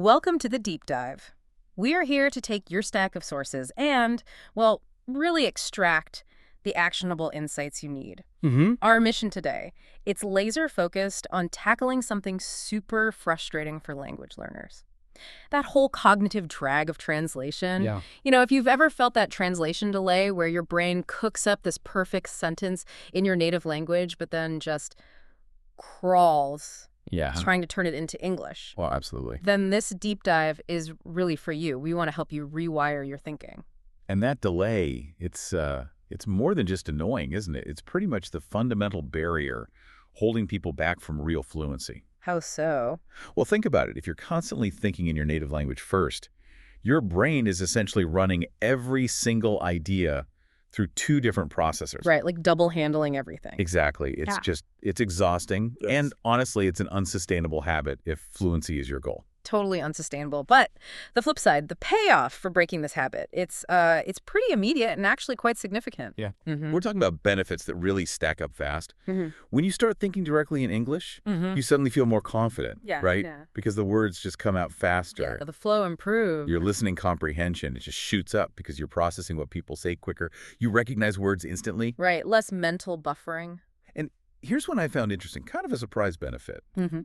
Welcome to the deep dive. We are here to take your stack of sources and, well, really extract the actionable insights you need. Our mission today, it's laser focused on tackling something super frustrating for language learners. That whole cognitive drag of translation. Yeah. If you've ever felt that translation delay where your brain cooks up this perfect sentence in your native language, but then just crawls Yeah. trying to turn it into English, Well, absolutely. then this deep dive is really for you. We want to help you rewire your thinking. And that delay, it's more than just annoying, isn't it? It's pretty much the fundamental barrier holding people back from real fluency. How so? Well, think about it. If you're constantly thinking in your native language first, your brain is essentially running every single idea through two different processors. Right, like double handling everything. Exactly. It's it's exhausting. Yes. And honestly, it's an unsustainable habit if fluency is your goal. Totally unsustainable. But the flip side, the payoff for breaking this habit, it's pretty immediate and actually quite significant. Yeah. Mm-hmm. We're talking about benefits that really stack up fast. Mm-hmm. When you start thinking directly in English, Mm-hmm. you suddenly feel more confident, Yeah, right? yeah. Because the words just come out faster. Yeah, the flow improved. Your listening comprehension, it just shoots up because you're processing what people say quicker. You recognize words instantly. Right, less mental buffering. And here's one I found interesting, kind of a surprise benefit. Mm-hmm.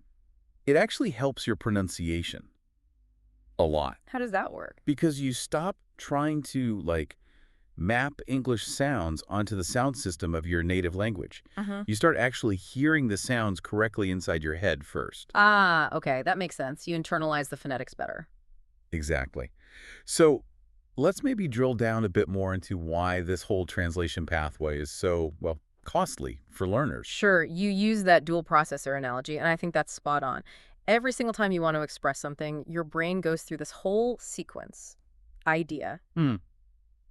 It actually helps your pronunciation a lot How does that work? because you stop trying to, map English sounds onto the sound system of your native language. Uh-huh. You start actually hearing the sounds correctly inside your head first. Ah, okay, that makes sense. You internalize the phonetics better. Exactly. So let's maybe drill down a bit more into why this whole translation pathway is so, well, costly for learners. Sure, you use that dual processor analogy, and I think that's spot on. Every single time you want to express something, your brain goes through this whole sequence. Idea, Hmm.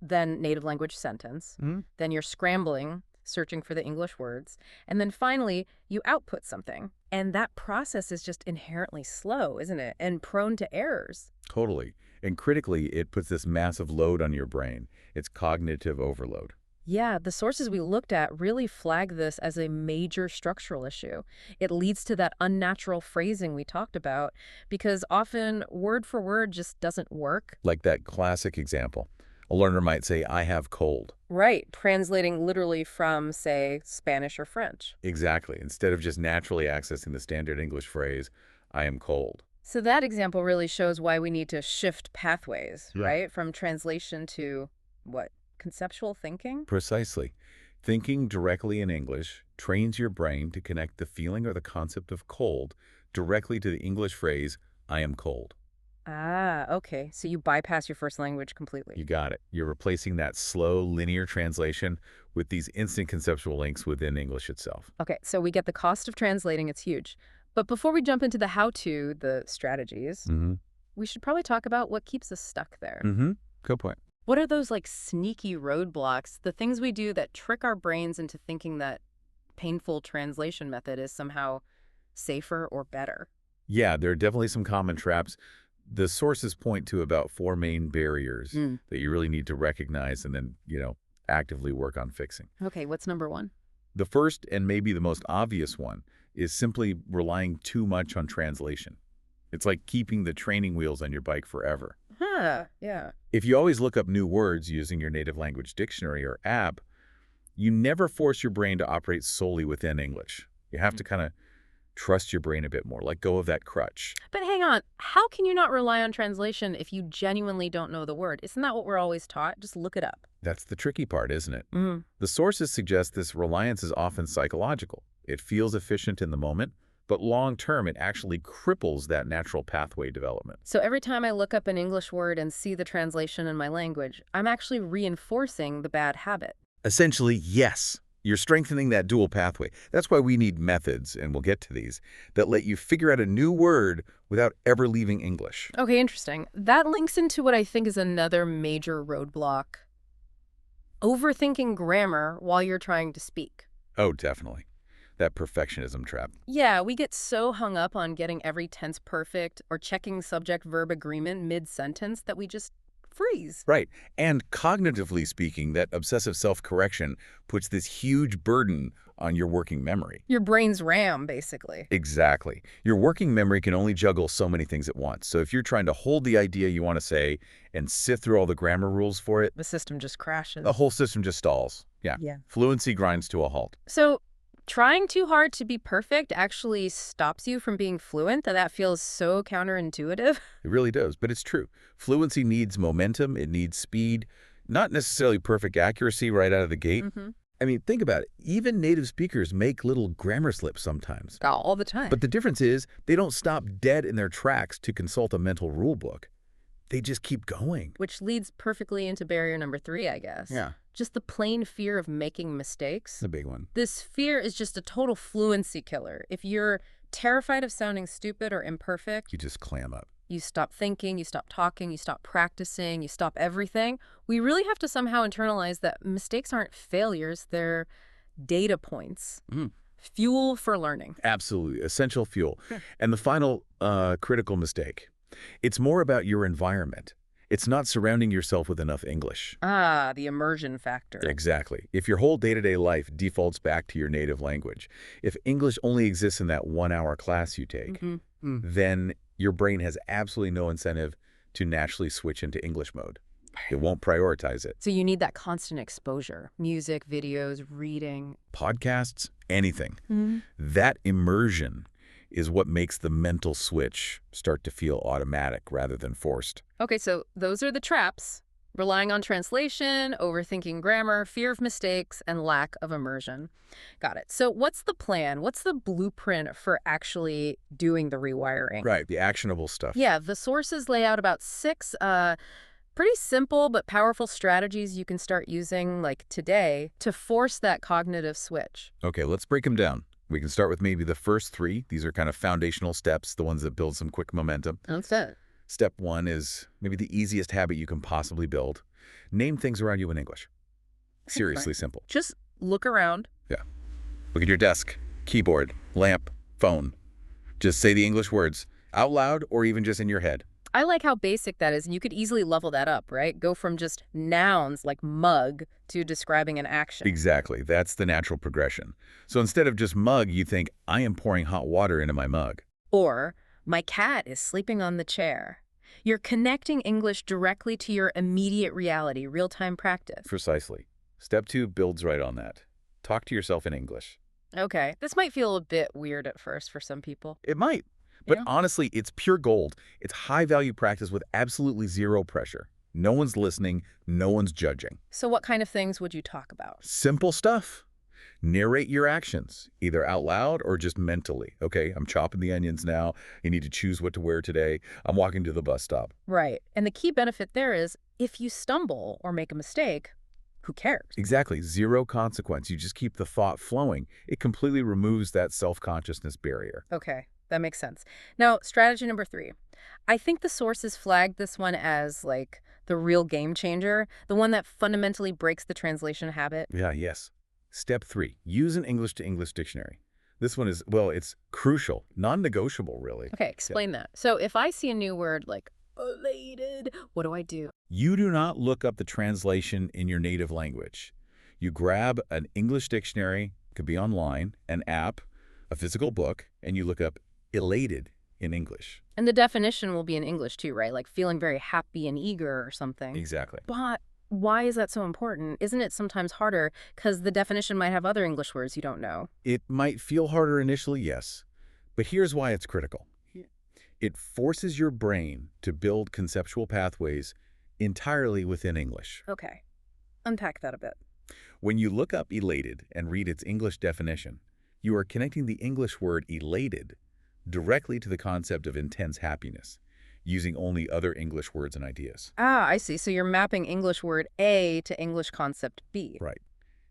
then native language sentence, Mhm. then you're scrambling, searching for the English words, and then finally you output something. And that process is just inherently slow, isn't it? And prone to errors. Totally. And critically, it puts this massive load on your brain. It's cognitive overload. Yeah, the sources we looked at really flag this as a major structural issue. It leads to that unnatural phrasing we talked about because often word for word just doesn't work. Like that classic example. A learner might say, I have cold. Right, translating literally from, say, Spanish or French. Exactly. Instead of just naturally accessing the standard English phrase, I am cold. So that example really shows why we need to shift pathways, Yeah. right? From translation to, what, conceptual thinking? Precisely. Thinking directly in English trains your brain to connect the feeling or the concept of cold directly to the English phrase, I am cold. Ah, okay. So you bypass your first language completely. You got it. You're replacing that slow, linear translation with these instant conceptual links within English itself. Okay, so we get the cost of translating, it's huge. But before we jump into the how-to, the strategies, Mm-hmm. we should probably talk about what keeps us stuck there. Mm-hmm. Good point. What are those sneaky roadblocks, the things we do that trick our brains into thinking that painful translation method is somehow safer or better? Yeah, there are definitely some common traps. The sources point to about 4 main barriers that you really need to recognize and then, actively work on fixing. Okay, what's number one? The first, and maybe the most obvious one, is simply relying too much on translation. It's like keeping the training wheels on your bike forever. Huh, yeah. If you always look up new words using your native language dictionary or app, you never force your brain to operate solely within English. You have to kind of trust your brain a bit more, let go of that crutch. But hang on, how can you not rely on translation if you genuinely don't know the word? Isn't that what we're always taught? Just look it up. That's the tricky part, isn't it? Mm-hmm. The sources suggest this reliance is often psychological. It feels efficient in the moment, but long-term it actually cripples that natural pathway development. So every time I look up an English word and see the translation in my language, I'm actually reinforcing the bad habit. Essentially, yes. You're strengthening that dual pathway. That's why we need methods, and we'll get to these, that let you figure out a new word without ever leaving English. Okay, interesting. That links into what I think is another major roadblock. Overthinking grammar while you're trying to speak. Oh, definitely. That perfectionism trap. Yeah, we get so hung up on getting every tense perfect or checking subject-verb agreement mid-sentence that we just freeze. Right. And cognitively speaking, that obsessive self-correction puts this huge burden on your working memory. Your brain's RAM, basically. Exactly. Your working memory can only juggle so many things at once. So if you're trying to hold the idea you want to say and sift through all the grammar rules for it, The system just crashes. the whole system just stalls. Yeah. Fluency grinds to a halt. So trying too hard to be perfect actually stops you from being fluent, and that feels so counterintuitive. It really does, but it's true. Fluency needs momentum, it needs speed, not necessarily perfect accuracy right out of the gate. I mean, think about it. Even native speakers make little grammar slips sometimes. All the time. But the difference is they don't stop dead in their tracks to consult a mental rule book. They just keep going. Which leads perfectly into barrier number 3, I guess. Yeah. Just the plain fear of making mistakes. The big one. This fear is just a total fluency killer. If you're terrified of sounding stupid or imperfect, You just clam up. you stop thinking, you stop talking, you stop practicing, you stop everything. We really have to somehow internalize that mistakes aren't failures, they're data points. Fuel for learning. Absolutely. Essential fuel. And the final critical mistake. It's more about your environment. It's not surrounding yourself with enough English. Ah, the immersion factor. Exactly. If your whole day-to-day life defaults back to your native language, if English only exists in that 1-hour class you take, then your brain has absolutely no incentive to naturally switch into English mode. It won't prioritize it. So you need that constant exposure. Music, videos, reading. Podcasts, anything. That immersion is what makes the mental switch start to feel automatic rather than forced. Okay, so those are the traps. Relying on translation, overthinking grammar, fear of mistakes, and lack of immersion. Got it. So what's the plan? What's the blueprint for actually doing the rewiring? Right, the actionable stuff. Yeah, the sources lay out about 6 pretty simple but powerful strategies you can start using, like today, to force that cognitive switch. Okay, let's break them down. We can start with maybe the first 3. These are kind of foundational steps, the ones that build some quick momentum. That's it. Step 1 is maybe the easiest habit you can possibly build. Name things around you in English. Seriously simple. Just look around. Yeah. Look at your desk, keyboard, lamp, phone. Just say the English words out loud or even just in your head. I like how basic that is, and you could easily level that up, right? Go from just nouns like mug to describing an action. Exactly. That's the natural progression. So instead of just mug, you think, I am pouring hot water into my mug. Or, my cat is sleeping on the chair. You're connecting English directly to your immediate reality, real-time practice. Precisely. Step 2 builds right on that. Talk to yourself in English. Okay, this might feel a bit weird at first for some people. It might. But Yeah. honestly, it's pure gold. It's high-value practice with absolutely zero pressure. No one's listening. No one's judging. So what kind of things would you talk about? Simple stuff. Narrate your actions, either out loud or just mentally. Okay, I'm chopping the onions now. You need to choose what to wear today. I'm walking to the bus stop. Right, and the key benefit there is if you stumble or make a mistake, who cares? Exactly. Zero consequence. You just keep the thought flowing. It completely removes that self-consciousness barrier. Okay, that makes sense. Now, strategy number 3. I think the sources flagged this one as, like, the real game changer, the one that fundamentally breaks the translation habit. Yeah, yes. Step 3, use an English-to-English dictionary. This one is, well, it's crucial, non-negotiable, really. Okay, explain that. So if I see a new word like elated, what do I do? You do not look up the translation in your native language. You grab an English dictionary, could be online, an app, a physical book, and you look up elated in English. And the definition will be in English too, right? Like feeling very happy and eager or something. Exactly. But why is that so important? Isn't it sometimes harder because the definition might have other English words you don't know? It might feel harder initially, yes, but here's why it's critical. It forces your brain to build conceptual pathways entirely within English. Okay, unpack that a bit. When you look up elated and read its English definition, you are connecting the English word elated directly to the concept of intense happiness, using only other English words and ideas. Ah, I see. So you're mapping English word A to English concept B. Right.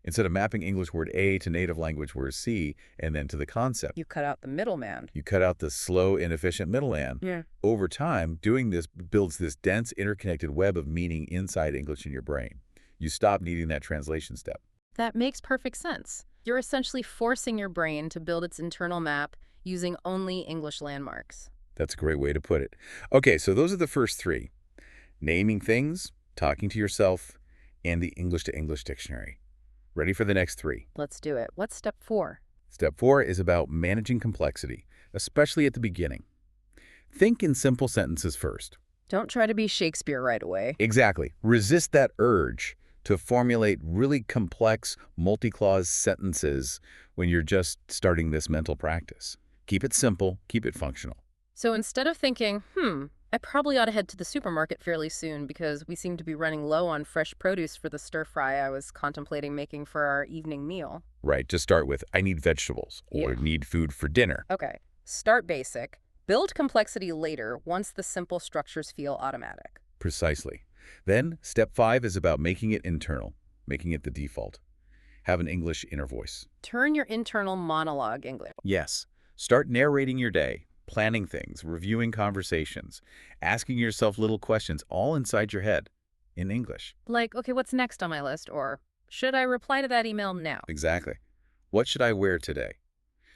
Instead of mapping English word A to native language word C and then to the concept. You cut out the middleman. You cut out the slow, inefficient middleman. Yeah. Over time, doing this builds this dense, interconnected web of meaning inside English in your brain. You stop needing that translation step. That makes perfect sense. You're essentially forcing your brain to build its internal map using only English landmarks. That's a great way to put it. Okay, so those are the first 3. naming things, talking to yourself, and the English to English dictionary. Ready for the next 3? Let's do it. What's step 4? Step 4 is about managing complexity, especially at the beginning. Think in simple sentences first. Don't try to be Shakespeare right away. Exactly. Resist that urge to formulate really complex, multi-clause sentences when you're just starting this mental practice. Keep it simple, keep it functional. So instead of thinking, I probably ought to head to the supermarket fairly soon because we seem to be running low on fresh produce for the stir fry I was contemplating making for our evening meal. Right, just start with, I need vegetables, or need food for dinner. Okay, start basic. Build complexity later once the simple structures feel automatic. Precisely. Then, step 5 is about making it internal, making it the default. Have an English inner voice. Turn your internal monologue English. Yes. Start narrating your day, planning things, reviewing conversations, asking yourself little questions all inside your head in English. Like, okay, what's next on my list? Or, should I reply to that email now? Exactly. What should I wear today?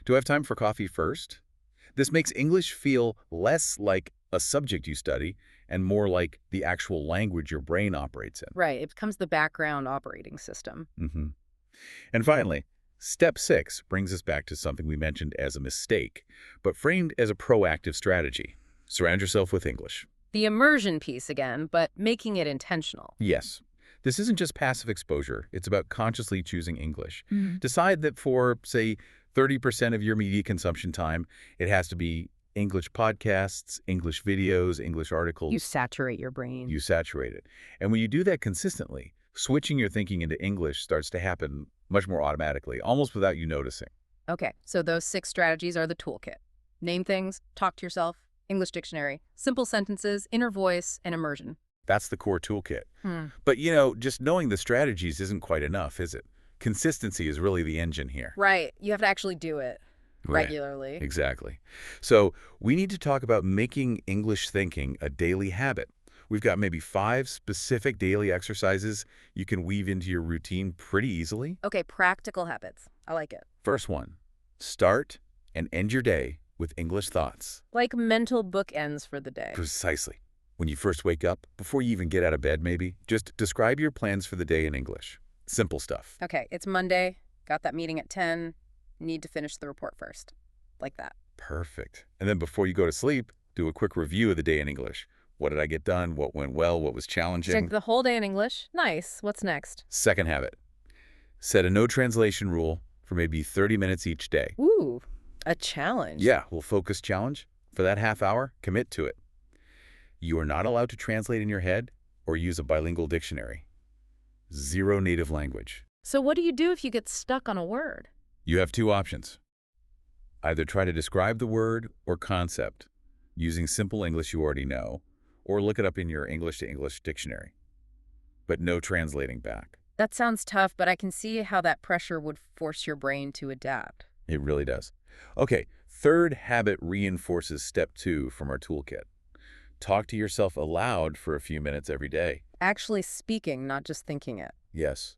Do I have time for coffee first? This makes English feel less like a subject you study and more like the actual language your brain operates in. Right, it becomes the background operating system. And finally, step 6 brings us back to something we mentioned as a mistake, but framed as a proactive strategy. Surround yourself with English. The immersion piece again, but making it intentional. Yes. This isn't just passive exposure. It's about consciously choosing English. Decide that for, say, 30% of your media consumption time, it has to be English podcasts, English videos, English articles. You saturate your brain. You saturate it. And when you do that consistently, switching your thinking into English starts to happen much more automatically, almost without you noticing. Okay, so those 6 strategies are the toolkit. Name things, talk to yourself, English dictionary, simple sentences, inner voice, and immersion. That's the core toolkit. But, just knowing the strategies isn't quite enough, is it? Consistency is really the engine here. Right, you have to actually do it Right. regularly. Exactly. So we need to talk about making English thinking a daily habit. We've got maybe 5 specific daily exercises you can weave into your routine pretty easily. Okay, practical habits. I like it. First one, start and end your day with English thoughts. Like mental bookends for the day. Precisely. When you first wake up, before you even get out of bed maybe, just describe your plans for the day in English. Simple stuff. Okay, it's Monday, got that meeting at 10, need to finish the report first. Like that. Perfect. And then before you go to sleep, do a quick review of the day in English. What did I get done? What went well? What was challenging? Check the whole day in English. Nice. What's next? Second habit, set a no translation rule for maybe 30 minutes each day. Ooh, a challenge. Yeah, we'll focus challenge. For that half hour, commit to it. You are not allowed to translate in your head or use a bilingual dictionary. 0 native language. So what do you do if you get stuck on a word? You have 2 options. Either try to describe the word or concept using simple English you already know, or look it up in your English to English dictionary. But no translating back. That sounds tough, but I can see how that pressure would force your brain to adapt. It really does. Okay, third habit reinforces step 2 from our toolkit. Talk to yourself aloud for a few minutes every day. Actually speaking, not just thinking it. Yes.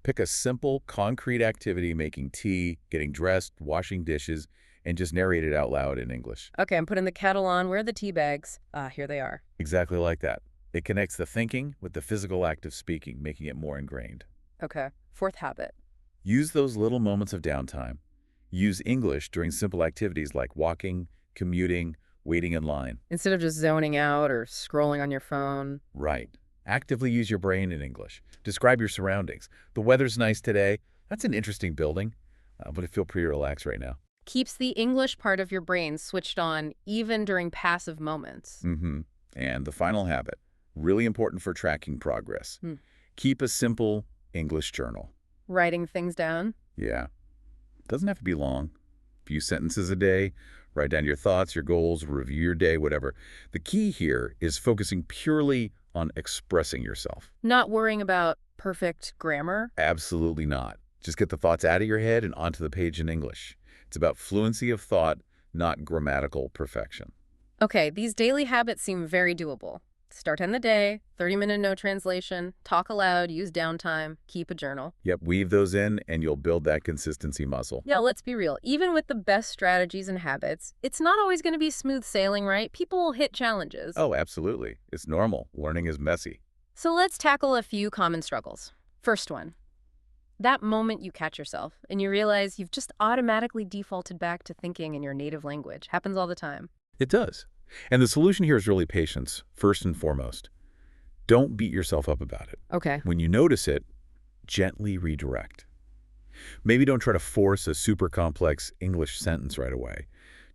Pick a simple, concrete activity, making tea, getting dressed, washing dishes, and just narrate it out loud in English. Okay, I'm putting the kettle on. Where are the tea bags? Ah, here they are. Exactly like that. It connects the thinking with the physical act of speaking, making it more ingrained. Okay, fourth habit. Use those little moments of downtime. Use English during simple activities like walking, commuting, waiting in line. Instead of just zoning out or scrolling on your phone. Right. Actively use your brain in English. Describe your surroundings. The weather's nice today. That's an interesting building, but I feel pretty relaxed right now. Keeps the English part of your brain switched on even during passive moments. And the final habit, really important for tracking progress. Keep a simple English journal. Writing things down? Yeah. Doesn't have to be long. A few sentences a day. Write down your thoughts, your goals, review your day, whatever. The key here is focusing purely on expressing yourself. Not worrying about perfect grammar? Absolutely not. Just get the thoughts out of your head and onto the page in English. It's about fluency of thought, not grammatical perfection. Okay, these daily habits seem very doable. Start in the day, 30-minute no translation, talk aloud, use downtime, keep a journal. Yep, weave those in and you'll build that consistency muscle. Yeah, let's be real. Even with the best strategies and habits, it's not always going to be smooth sailing, right? People will hit challenges. Oh, absolutely. It's normal. Learning is messy. So let's tackle a few common struggles. First one, that moment you catch yourself and you realize you've just automatically defaulted back to thinking in your native language. Happens all the time. It does. And the solution here is really patience, first and foremost. Don't beat yourself up about it. Okay. When you notice it, gently redirect. Maybe don't try to force a super complex English sentence right away.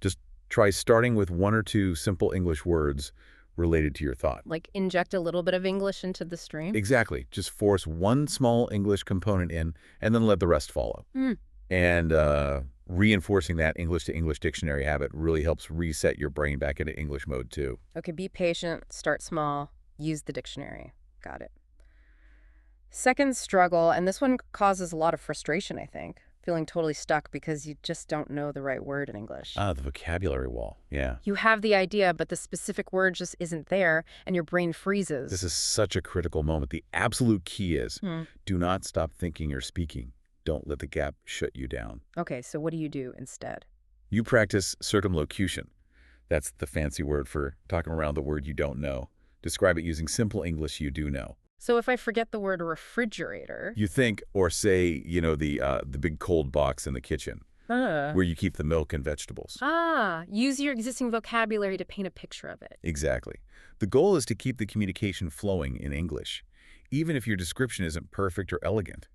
Just try starting with one or two simple English words related to your thought. Like inject a little bit of English into the stream? Exactly. Just force one small English component in and then let the rest follow. And reinforcing that English-to-English dictionary habit really helps reset your brain back into English mode too. Okay, be patient, start small, use the dictionary. Got it. Second struggle, and this one causes a lot of frustration, I think. Feeling totally stuck because you just don't know the right word in English. Ah, the vocabulary wall. Yeah. You have the idea, but the specific word just isn't there, and your brain freezes. This is such a critical moment. The absolute key is do not stop thinking or speaking. Don't let the gap shut you down. Okay, so what do you do instead? You practice circumlocution. That's the fancy word for talking around the word you don't know. Describe it using simple English you do know. So if I forget the word refrigerator... You think or say, the big cold box in the kitchen where you keep the milk and vegetables. Use your existing vocabulary to paint a picture of it. Exactly. The goal is to keep the communication flowing in English, even if your description isn't perfect or elegant.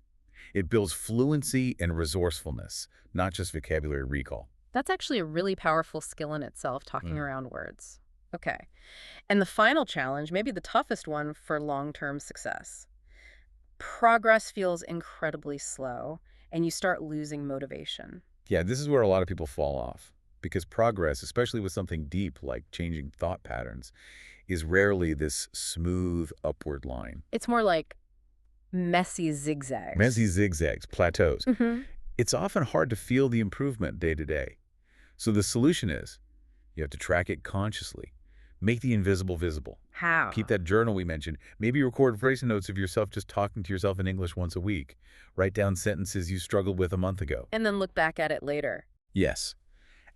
It builds fluency and resourcefulness, not just vocabulary recall. That's actually a really powerful skill in itself, talking around words. Okay. And the final challenge, maybe the toughest one for long-term success. Progress feels incredibly slow, and you start losing motivation. Yeah, this is where a lot of people fall off, because progress, especially with something deep like changing thought patterns, is rarely this smooth upward line. It's more like messy zigzags. Messy zigzags, plateaus. It's often hard to feel the improvement day to day. So the solution is you have to track it consciously. Make the invisible visible. How? Keep that journal we mentioned. Maybe record voice notes of yourself just talking to yourself in English once a week. Write down sentences you struggled with a month ago. And then look back at it later. Yes.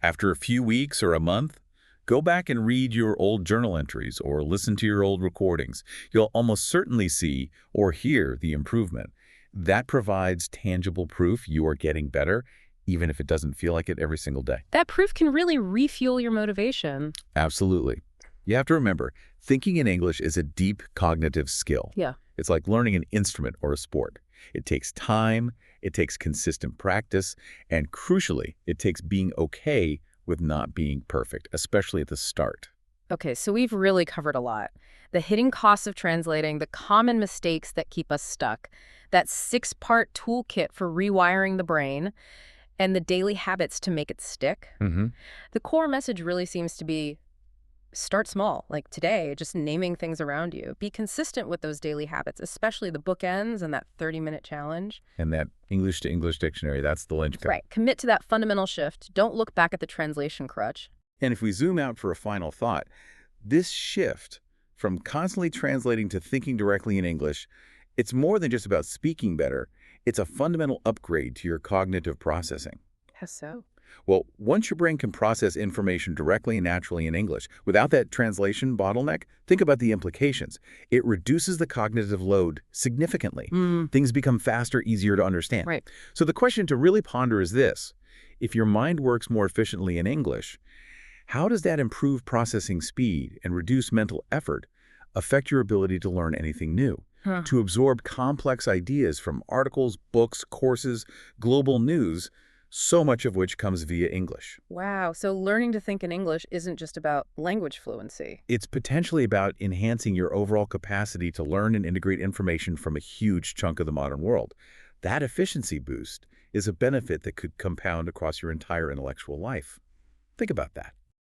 After a few weeks or a month, go back and read your old journal entries or listen to your old recordings. You'll almost certainly see or hear the improvement. That provides tangible proof you are getting better, even if it doesn't feel like it every single day. That proof can really refuel your motivation. Absolutely. You have to remember, thinking in English is a deep cognitive skill. Yeah. It's like learning an instrument or a sport. It takes time, it takes consistent practice, and crucially, it takes being okay with not being perfect, especially at the start. Okay, so we've really covered a lot. The hidden costs of translating, the common mistakes that keep us stuck, that 6-part toolkit for rewiring the brain, and the daily habits to make it stick. The core message really seems to be start small, like today, just naming things around you. Be consistent with those daily habits, especially the bookends and that 30-minute challenge. And that English-to-English dictionary, that's the linchpin. Right. Commit to that fundamental shift. Don't look back at the translation crutch. And if we zoom out for a final thought, this shift from constantly translating to thinking directly in English, it's more than just about speaking better. It's a fundamental upgrade to your cognitive processing. How so? Well, once your brain can process information directly and naturally in English, without that translation bottleneck, think about the implications. It reduces the cognitive load significantly. Things become faster, easier to understand. Right. So the question to really ponder is this. If your mind works more efficiently in English, how does that improve processing speed and reduce mental effort affect your ability to learn anything new? To absorb complex ideas from articles, books, courses, global news, so much of which comes via English. Wow. So learning to think in English isn't just about language fluency. It's potentially about enhancing your overall capacity to learn and integrate information from a huge chunk of the modern world. That efficiency boost is a benefit that could compound across your entire intellectual life. Think about that.